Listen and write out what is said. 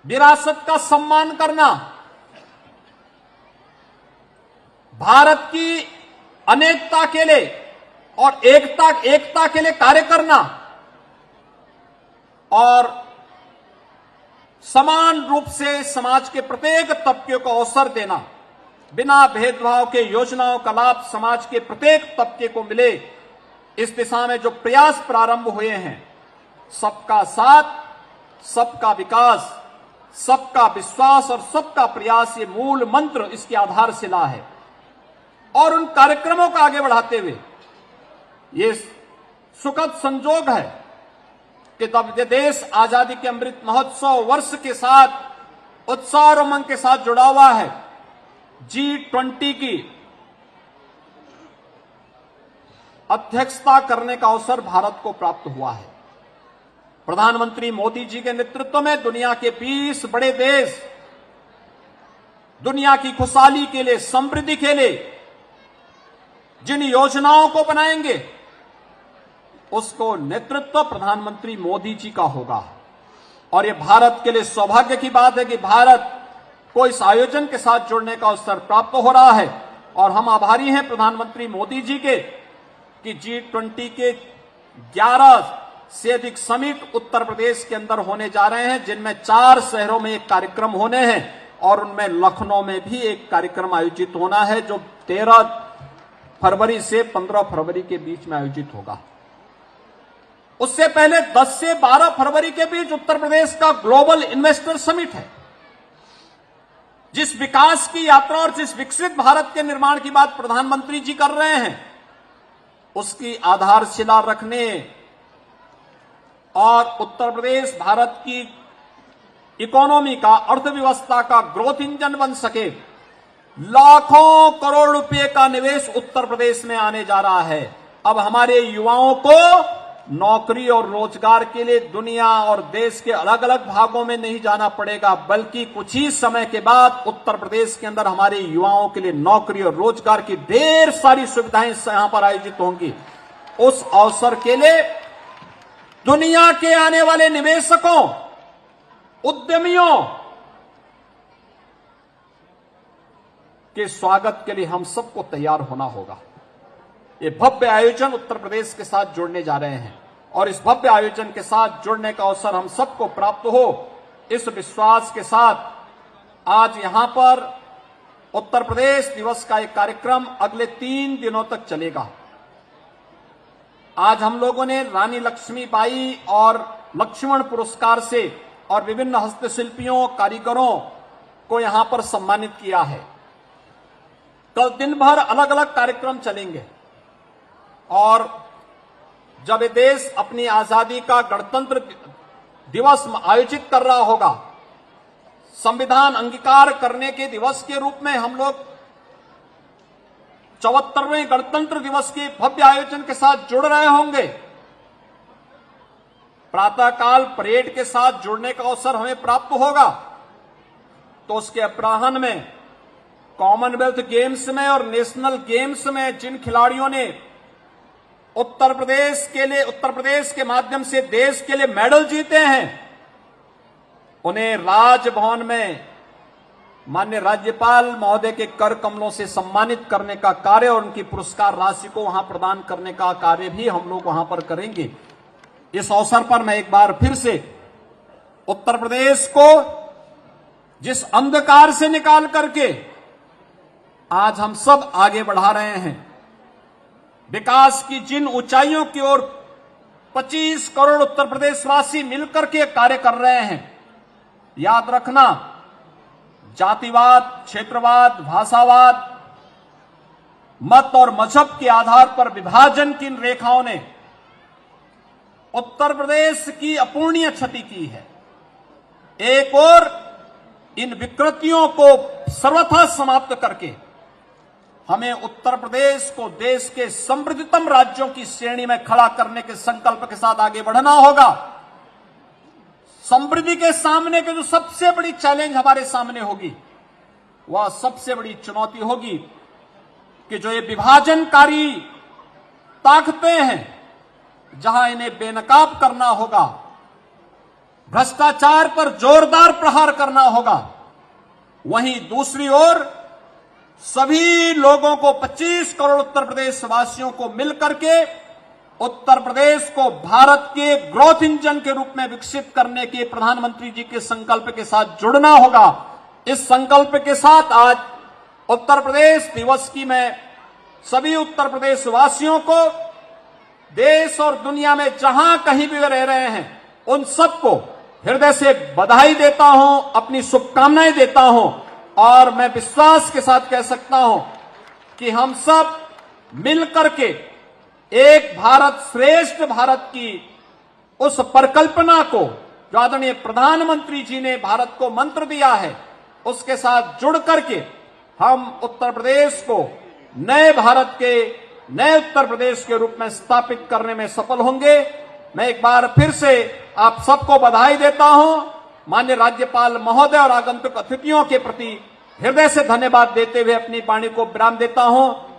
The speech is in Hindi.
विरासत का सम्मान करना, भारत की अनेकता के लिए और एकता के लिए कार्य करना और समान रूप से समाज के प्रत्येक तबके को अवसर देना, बिना भेदभाव के योजनाओं का लाभ समाज के प्रत्येक तबके को मिले, इस दिशा में जो प्रयास प्रारंभ हुए हैं, सबका साथ, सबका विकास, सबका विश्वास और सबका प्रयास, ये मूल मंत्र इसकी आधारशिला है। और उन कार्यक्रमों को आगे बढ़ाते हुए ये सुखद संजोग है कि तब ये देश आजादी के अमृत महोत्सव वर्ष के साथ उत्साह और उमंग के साथ जुड़ा हुआ है। G20 की अध्यक्षता करने का अवसर भारत को प्राप्त हुआ है। प्रधानमंत्री मोदी जी के नेतृत्व में दुनिया के 20 बड़े देश दुनिया की खुशहाली के लिए, समृद्धि के लिए जिन योजनाओं को बनाएंगे, उसको नेतृत्व प्रधानमंत्री मोदी जी का होगा। और ये भारत के लिए सौभाग्य की बात है कि भारत को इस आयोजन के साथ जुड़ने का अवसर प्राप्त हो रहा है। और हम आभारी हैं प्रधानमंत्री मोदी जी के कि G20 के 11 से अधिक समिट उत्तर प्रदेश के अंदर होने जा रहे हैं, जिनमें 4 शहरों में एक कार्यक्रम होने हैं और उनमें लखनऊ में भी एक कार्यक्रम आयोजित होना है, जो 13 फरवरी से 15 फरवरी के बीच में आयोजित होगा। उससे पहले 10 से 12 फरवरी के बीच उत्तर प्रदेश का ग्लोबल इन्वेस्टर समिट है। जिस विकास की यात्रा और जिस विकसित भारत के निर्माण की बात प्रधानमंत्री जी कर रहे हैं, उसकी आधारशिला रखने और उत्तर प्रदेश भारत की इकोनॉमी का, अर्थव्यवस्था का ग्रोथ इंजन बन सके, लाखों करोड़ रुपए का निवेश उत्तर प्रदेश में आने जा रहा है। अब हमारे युवाओं को नौकरी और रोजगार के लिए दुनिया और देश के अलग अलग भागों में नहीं जाना पड़ेगा, बल्कि कुछ ही समय के बाद उत्तर प्रदेश के अंदर हमारे युवाओं के लिए नौकरी और रोजगार की ढेर सारी सुविधाएं यहां पर आयोजित होंगी। उस अवसर के लिए दुनिया के आने वाले निवेशकों, उद्यमियों के स्वागत के लिए हम सबको तैयार होना होगा। ये भव्य आयोजन उत्तर प्रदेश के साथ जुड़ने जा रहे हैं और इस भव्य आयोजन के साथ जुड़ने का अवसर हम सबको प्राप्त हो, इस विश्वास के साथ आज यहां पर उत्तर प्रदेश दिवस का एक कार्यक्रम अगले 3 दिनों तक चलेगा। आज हम लोगों ने रानी लक्ष्मीबाई और लक्ष्मण पुरस्कार से और विभिन्न हस्तशिल्पियों, कारीगरों को यहां पर सम्मानित किया है। कल दिन भर अलग अलग कार्यक्रम चलेंगे और जब ये देश अपनी आजादी का गणतंत्र दिवस आयोजित कर रहा होगा, संविधान अंगीकार करने के दिवस के रूप में हम लोग 74वें गणतंत्र दिवस के भव्य आयोजन के साथ जुड़ रहे होंगे। प्रातःकाल परेड के साथ जुड़ने का अवसर हमें प्राप्त होगा, तो उसके अपराह्न में कॉमनवेल्थ गेम्स में और नेशनल गेम्स में जिन खिलाड़ियों ने उत्तर प्रदेश के माध्यम से देश के लिए मेडल जीते हैं, उन्हें राजभवन में माननीय राज्यपाल महोदय के कर कमलों से सम्मानित करने का कार्य और उनकी पुरस्कार राशि को वहां प्रदान करने का कार्य भी हम लोग वहां पर करेंगे। इस अवसर पर मैं एक बार फिर से उत्तर प्रदेश को जिस अंधकार से निकाल करके आज हम सब आगे बढ़ा रहे हैं, विकास की जिन ऊंचाइयों की ओर 25 करोड़ उत्तर प्रदेशवासी मिलकर के कार्य कर रहे हैं, याद रखना, जातिवाद, क्षेत्रवाद, भाषावाद, मत और मजहब के आधार पर विभाजन की इन रेखाओं ने उत्तर प्रदेश की अपूर्णीय क्षति की है। एक और इन विकृतियों को सर्वथा समाप्त करके हमें उत्तर प्रदेश को देश के समृद्धतम राज्यों की श्रेणी में खड़ा करने के संकल्प के साथ आगे बढ़ना होगा। समृद्धि के सामने के जो सबसे बड़ी चैलेंज हमारे सामने होगी, वह सबसे बड़ी चुनौती होगी कि जो ये विभाजनकारी ताकतें हैं, जहां इन्हें बेनकाब करना होगा, भ्रष्टाचार पर जोरदार प्रहार करना होगा। वहीं दूसरी ओर सभी लोगों को 25 करोड़ उत्तर प्रदेश वासियों को मिलकर के उत्तर प्रदेश को भारत के ग्रोथ इंजन के रूप में विकसित करने के प्रधानमंत्री जी के संकल्प के साथ जुड़ना होगा। इस संकल्प के साथ आज उत्तर प्रदेश दिवस की मैं सभी उत्तर प्रदेश वासियों को देश और दुनिया में जहां कहीं भी वे रह रहे हैं उन सबको हृदय से बधाई देता हूं, अपनी शुभकामनाएं देता हूं और मैं विश्वास के साथ कह सकता हूं कि हम सब मिलकर के एक भारत श्रेष्ठ भारत की उस परिकल्पना को जो आदरणीय प्रधानमंत्री जी ने भारत को मंत्र दिया है उसके साथ जुड़ करके हम उत्तर प्रदेश को नए भारत के नए उत्तर प्रदेश के रूप में स्थापित करने में सफल होंगे। मैं एक बार फिर से आप सबको बधाई देता हूं। माननीय राज्यपाल महोदय और आगंतुक अतिथियों के प्रति हृदय से धन्यवाद देते हुए अपनी वाणी को विराम देता हूं।